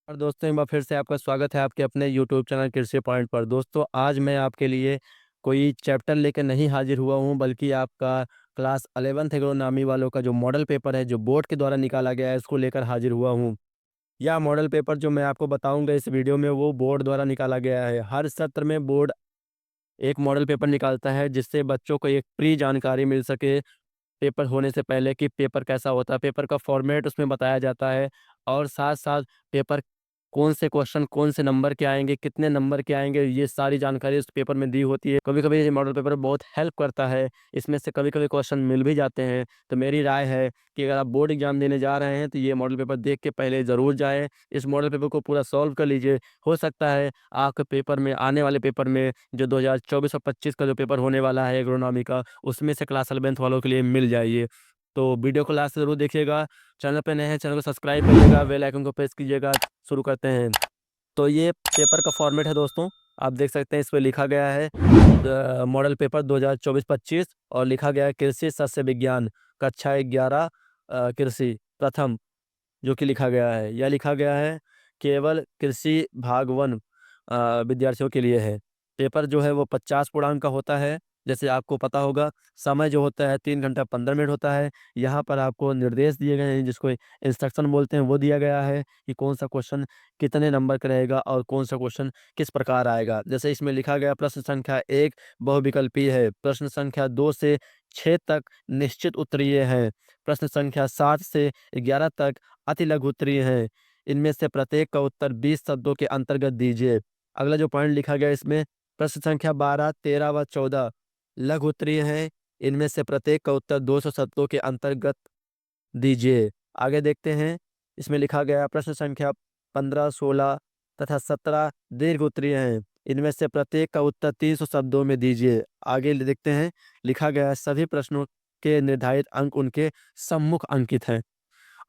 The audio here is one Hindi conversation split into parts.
और दोस्तों एक बार फिर से आपका स्वागत है आपके अपने यूट्यूब चैनल कृषि पॉइंट पर। दोस्तों आज मैं आपके लिए कोई चैप्टर लेकर नहीं हाजिर हुआ हूं, बल्कि आपका क्लास 11th एग्रोनॉमी वालों का जो मॉडल पेपर है जो बोर्ड के द्वारा निकाला गया है उसको लेकर हाजिर हुआ हूं। यह मॉडल पेपर जो मैं आपको बताऊंगा इस वीडियो में वो बोर्ड द्वारा निकाला गया है। हर सत्र में बोर्ड एक मॉडल पेपर निकालता है जिससे बच्चों को एक प्री जानकारी मिल सके पेपर होने से पहले कि पेपर कैसा होता है, पेपर का फॉर्मेट उसमें बताया जाता है। और साथ साथ पेपर कौन से क्वेश्चन कौन से नंबर के आएंगे, कितने नंबर के आएंगे, ये सारी जानकारी उस पेपर में दी होती है। कभी कभी ये मॉडल पेपर बहुत हेल्प करता है, इसमें से कभी कभी क्वेश्चन मिल भी जाते हैं। तो मेरी राय है कि अगर आप बोर्ड एग्जाम देने जा रहे हैं तो ये मॉडल पेपर देख के पहले ज़रूर जाएँ, इस मॉडल पेपर को पूरा सॉल्व कर लीजिए। हो सकता है आपके पेपर में, आने वाले पेपर में, जो 2024 और 25 का जो पेपर होने वाला है एग्रोनॉमी का, उसमें से क्लास 11th वालों के लिए मिल जाइए। तो वीडियो को लास्ट ज़रूर देखिएगा। चैनल पे नए हैं, चैनल को सब्सक्राइब करिएगा, बेल आइकन को प्रेस कीजिएगा। शुरू करते हैं। तो ये पेपर का फॉर्मेट है दोस्तों, आप देख सकते हैं इस पे लिखा गया है मॉडल पेपर 2024-25 और लिखा गया है कृषि सस्य विज्ञान कक्षा 11 कृषि प्रथम, जो कि लिखा गया है। यह लिखा गया है केवल कृषि भाग 1 विद्यार्थियों के लिए है। पेपर जो है वो 50 पूर्णांक का होता है। जैसे आपको पता होगा समय जो होता है 3 घंटा 15 मिनट होता है। यहाँ पर आपको निर्देश दिए गए हैं जिसको इंस्ट्रक्शन बोलते हैं, वो दिया गया है कि कौन सा क्वेश्चन कितने नंबर का रहेगा और कौन सा क्वेश्चन किस प्रकार आएगा। जैसे इसमें लिखा गया प्रश्न संख्या 1 बहुविकल्पीय है, प्रश्न संख्या 2 से 6 तक निश्चित उत्तरीय है, प्रश्न संख्या 7 से 11 तक अति लघु उत्तरीय हैं। इनमें से प्रत्येक का उत्तर 20 शब्दों के अंतर्गत दीजिए। अगला जो पॉइंट लिखा गया इसमें प्रश्न संख्या 12, 13 व 14 लघु उत्तरीय हैं। इनमें से प्रत्येक का उत्तर 200 शब्दों के अंतर्गत दीजिए। आगे देखते हैं, इसमें लिखा गया प्रश्न संख्या 15, 16 तथा 17 दीर्घ उत्तरीय हैं। इनमें से प्रत्येक का उत्तर 300 शब्दों में दीजिए। आगे देखते हैं, लिखा गया है सभी प्रश्नों के निर्धारित अंक उनके सम्मुख अंकित हैं।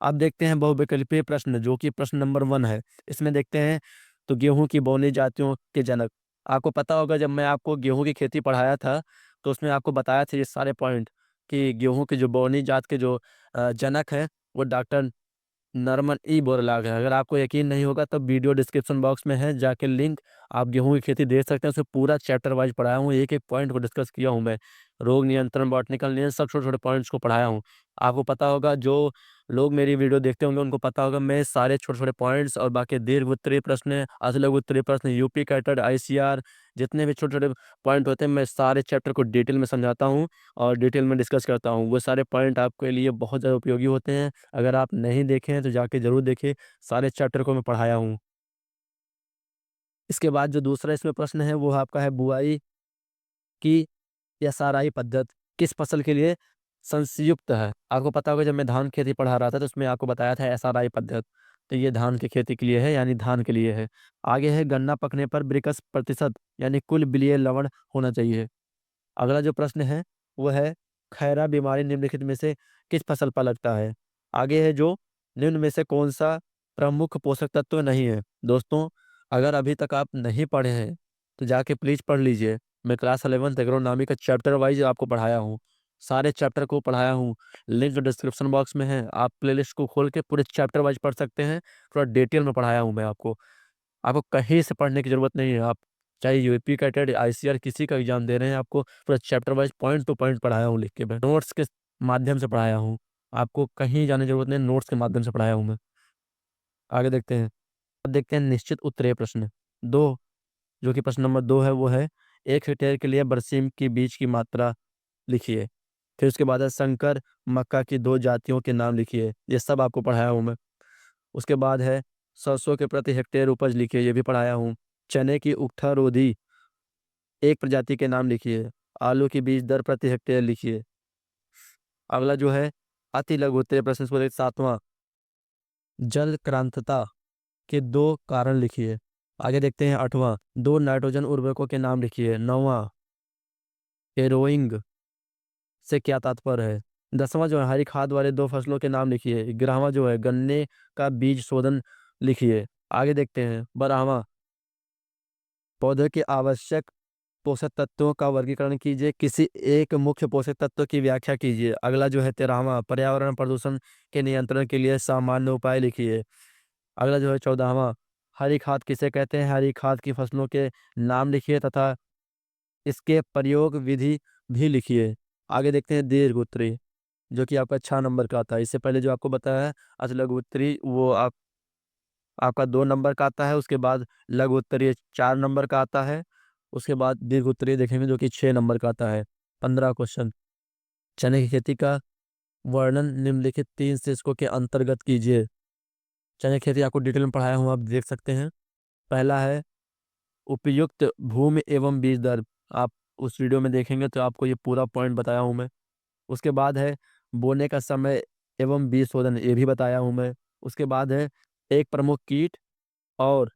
अब देखते हैं बहुविकल्पीय प्रश्न, जो कि प्रश्न नंबर 1 है। इसमें देखते हैं तो गेहूं की बौनी जातियों के जनक। आपको पता होगा जब मैं आपको गेहूं की खेती पढ़ाया था तो उसमें आपको बताया था ये सारे पॉइंट कि गेहूं की जो बौनी जात के जो जनक है वो डॉक्टर नॉर्मन ई बोरलॉग है। अगर आपको यकीन नहीं होगा तो वीडियो डिस्क्रिप्शन बॉक्स में है, जाके लिंक, आप गेहूं की खेती देख सकते हैं। उसमें पूरा चैप्टर वाइज पढ़ाया हूँ, एक एक पॉइंट को डिस्कस किया हूँ मैं। रोग नियंत्रण, बॉटनिकल नियंत्रण, सब छोटे छोटे पॉइंट्स को पढ़ाया हूँ। आपको पता होगा जो लोग मेरी वीडियो देखते होंगे उनको पता होगा मैं सारे छोटे छोटे पॉइंट्स और बाकी दीर्घ उत्तरीय प्रश्न, अतिलघु उत्तरीय प्रश्न, यूपी कैटेड, आईसीआर, जितने भी छोटे छोटे पॉइंट होते हैं मैं सारे चैप्टर को डिटेल में समझाता हूँ और डिटेल में डिस्कस करता हूँ। वो सारे पॉइंट आपके लिए बहुत ज़्यादा उपयोगी होते हैं। अगर आप नहीं देखे हैं तो जाके ज़रूर देखिए, सारे चैप्टर को मैं पढ़ाया हूँ। इसके बाद जो दूसरा इसमें प्रश्न है वो आपका है बुआई की एसआरआई पद्धति किस फसल के लिए संयुक्त है। आपको पता होगा जब मैं धान खेती पढ़ा रहा था तो उसमें आपको बताया था एसआरआई पद्धति, तो ये धान की खेती के लिए है, यानी धान के लिए है। आगे है गन्ना पकने पर ब्रिकस प्रतिशत यानी कुल बिलीय लवण होना चाहिए। अगला जो प्रश्न है वो है खैरा बीमारी निम्नलिखित में से किस फसल पर लगता है। आगे है जो निम्न में से कौन सा प्रमुख पोषक तत्व नहीं है। दोस्तों अगर अभी तक आप नहीं पढ़े हैं तो जाके प्लीज पढ़ लीजिए। मैं क्लास 11th एग्रोनॉमी का चैप्टर वाइज आपको पढ़ाया हूँ, सारे चैप्टर को पढ़ाया हूँ। लिंक जो डिस्क्रिप्शन बॉक्स में है, आप प्लेलिस्ट को खोल के पूरे चैप्टर वाइज पढ़ सकते हैं। पूरा डिटेल में पढ़ाया हूँ मैं आपको। आपको कहीं से पढ़ने की ज़रूरत नहीं है। आप चाहे यूपी का टेट, आईसीआर किसी का एग्जाम दे रहे हैं, आपको पूरा chapter wise point two point पढ़ाया हूँ लिख के, मैं नोट्स के माध्यम से पढ़ाया हूँ। आपको कहीं जाने की ज़रूरत नहीं, नोट्स के माध्यम से पढ़ाया हूँ मैं। आगे देखते हैं। अब देखते हैं निश्चित उत्तरीय प्रश्न 2, जो कि प्रश्न नंबर 2 है वो है 1 हेक्टेयर के लिए बरसीम की बीज की मात्रा लिखिए। फिर उसके बाद है संकर मक्का की 2 जातियों के नाम लिखिए। ये सब आपको पढ़ाया हूँ मैं। उसके बाद है सरसों के प्रति हेक्टेयर उपज लिखिए, ये भी पढ़ाया हूँ। चने की उगथा रोधी एक प्रजाति के नाम लिखिए। आलू की बीज दर प्रति हेक्टेयर लिखिए। अगला जो है अति लघु उत्तरीय प्रश्न इसको 7वां, जल क्रांतता के 2 कारण लिखिए। आगे देखते हैं 8वां, 2 नाइट्रोजन उर्वरकों के नाम लिखिए। 9वां, एरोइंग से क्या तात्पर्य है। 10वां जो है हरी खाद वाले 2 फसलों के नाम लिखिए। 11वां जो है गन्ने का बीज शोधन लिखिए। आगे देखते हैं 12वां, पौधे के आवश्यक पोषक तत्वों का वर्गीकरण कीजिए, किसी एक मुख्य पोषक तत्व की व्याख्या कीजिए। अगला जो है 13वां, पर्यावरण प्रदूषण के नियंत्रण के लिए सामान्य उपाय लिखिए। अगला जो है 14वां, हरी खाद किसे कहते हैं? हरी खाद की फसलों के नाम लिखिए तथा इसके प्रयोग विधि भी लिखिए। आगे देखते हैं दीर्घ-उत्तरी, जो कि आपका 6 नंबर का आता है। इससे पहले जो आपको बताया है अचलग-उत्तरी, वो आपका 2 नंबर का आता है। उसके बाद लघु-उत्तरीय 4 नंबर का आता है। उसके बाद दीर्घ-उत्तरीय देखेंगे जो कि 6 नंबर का आता है। 15 क्वेश्चन, चने की खेती का वर्णन निम्नलिखित 3 शीर्षकों के अंतर्गत कीजिए। चने की खेती आपको डिटेल में पढ़ाया हूँ, आप देख सकते हैं। पहला है उपयुक्त भूमि एवं बीज दर। आप उस वीडियो में देखेंगे तो आपको ये पूरा पॉइंट बताया हूँ मैं। उसके बाद है बोने का समय एवं बीज शोधन, ये भी बताया हूँ मैं। उसके बाद है एक प्रमुख कीट और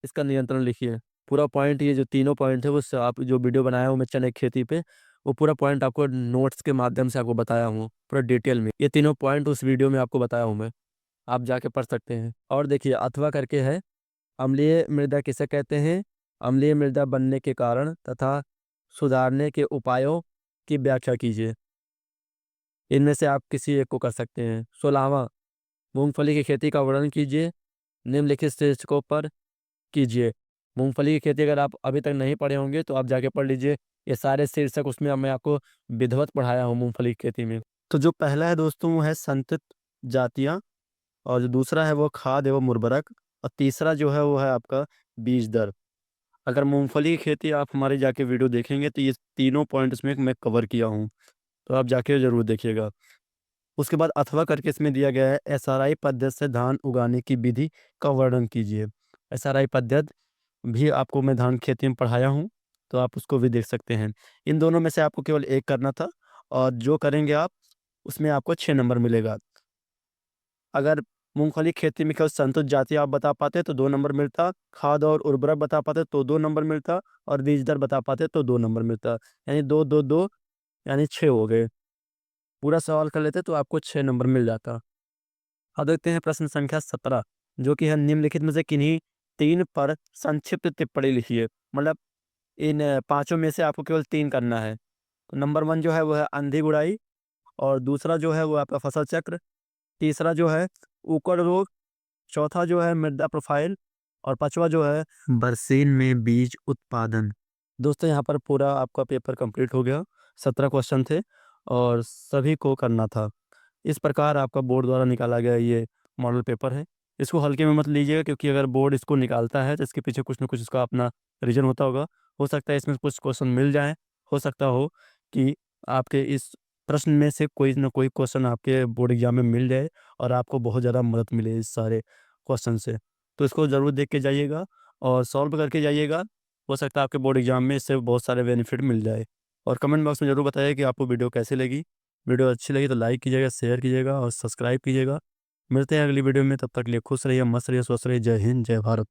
इसका नियंत्रण लिखिए। पूरा पॉइंट, ये जो तीनों पॉइंट है वो आप जो वीडियो बनाया हूँ मैं चने की खेती पे, वो पूरा पॉइंट आपको नोट्स के माध्यम से आपको बताया हूँ पूरा डिटेल में। ये तीनों पॉइंट उस वीडियो में आपको बताया हूँ मैं, आप जाके पढ़ सकते हैं। और देखिए अथवा करके है, अम्लीय मृदा किसे कहते हैं? अम्लीय मृदा बनने के कारण तथा सुधारने के उपायों की व्याख्या कीजिए। इनमें से आप किसी एक को कर सकते हैं। 16वां, मूंगफली की खेती का वर्णन कीजिए, निम्नलिखित शीर्षकों पर कीजिए। मूंगफली की खेती अगर आप अभी तक नहीं पढ़े होंगे तो आप जाके पढ़ लीजिए। ये सारे शीर्षक उसमें मैं आपको विधिवत पढ़ाया हूँ मूंगफली की खेती में। तो जो पहला है दोस्तों वो है संतुलित जातियाँ, और जो दूसरा है वो खाद एवं उर्वरक, और तीसरा जो है वो है आपका बीज दर। अगर मूंगफली की खेती आप हमारे जाके वीडियो देखेंगे तो ये तीनों पॉइंट इसमें मैं कवर किया हूँ, तो आप जाके ज़रूर देखिएगा। उसके बाद अथवा करके इसमें दिया गया है एसआरआई पद्धति से धान उगाने की विधि का वर्णन कीजिए। एसआरआई पद्धति भी आपको मैं धान खेती में पढ़ाया हूँ, तो आप उसको भी देख सकते हैं। इन दोनों में से आपको केवल एक करना था, और जो करेंगे आप उसमें आपको 6 नंबर मिलेगा। अगर मूँगफली खेती में केवल संतुलित जाति आप बता पाते तो 2 नंबर मिलता, खाद और उर्वरक बता पाते तो 2 नंबर मिलता, और बीज दर बता पाते तो 2 नंबर मिलता। यानी 2, 2, 2 यानी 6 हो गए। पूरा सवाल कर लेते तो आपको 6 नंबर मिल जाता। अब देखते हैं प्रश्न संख्या 17, जो कि है निम्नलिखित में से किन्हीं 3 पर संक्षिप्त टिप्पणी लिखिए। मतलब इन पाँचों में से आपको केवल 3 करना है। तो नंबर 1 जो है वो है अंधी गुड़ाई, और दूसरा जो है वो आपका फसल चक्र, तीसरा जो है उकड़ रोग, चौथा जो है मृदा प्रोफाइल, और पाँचवा जो है बरसीन में बीज उत्पादन। दोस्तों यहाँ पर पूरा आपका पेपर कंप्लीट हो गया। 17 क्वेश्चन थे और सभी को करना था। इस प्रकार आपका बोर्ड द्वारा निकाला गया ये मॉडल पेपर है। इसको हल्के में मत लीजिएगा, क्योंकि अगर बोर्ड इसको निकालता है तो इसके पीछे कुछ न कुछ इसका अपना रीज़न होता होगा। हो सकता है इसमें कुछ क्वेश्चन मिल जाएँ, हो सकता हो कि आपके इस प्रश्न में से कोई न कोई क्वेश्चन आपके बोर्ड एग्ज़ाम में मिल जाए और आपको बहुत ज़्यादा मदद मिले इस सारे क्वेश्चन से। तो इसको ज़रूर देख के जाइएगा और सॉल्व करके जाइएगा। हो सकता है आपके बोर्ड एग्ज़ाम में इससे बहुत सारे बेनिफिट मिल जाए। और कमेंट बॉक्स में ज़रूर बताइए कि आपको वीडियो कैसी लगी। वीडियो अच्छी लगी तो लाइक कीजिएगा, शेयर कीजिएगा और सब्सक्राइब कीजिएगा। मिलते हैं अगली वीडियो में, तब तक के लिए खुश रहिए, मस्त रहिए, स्वस्थ रहिए। जय हिंद, जय भारत।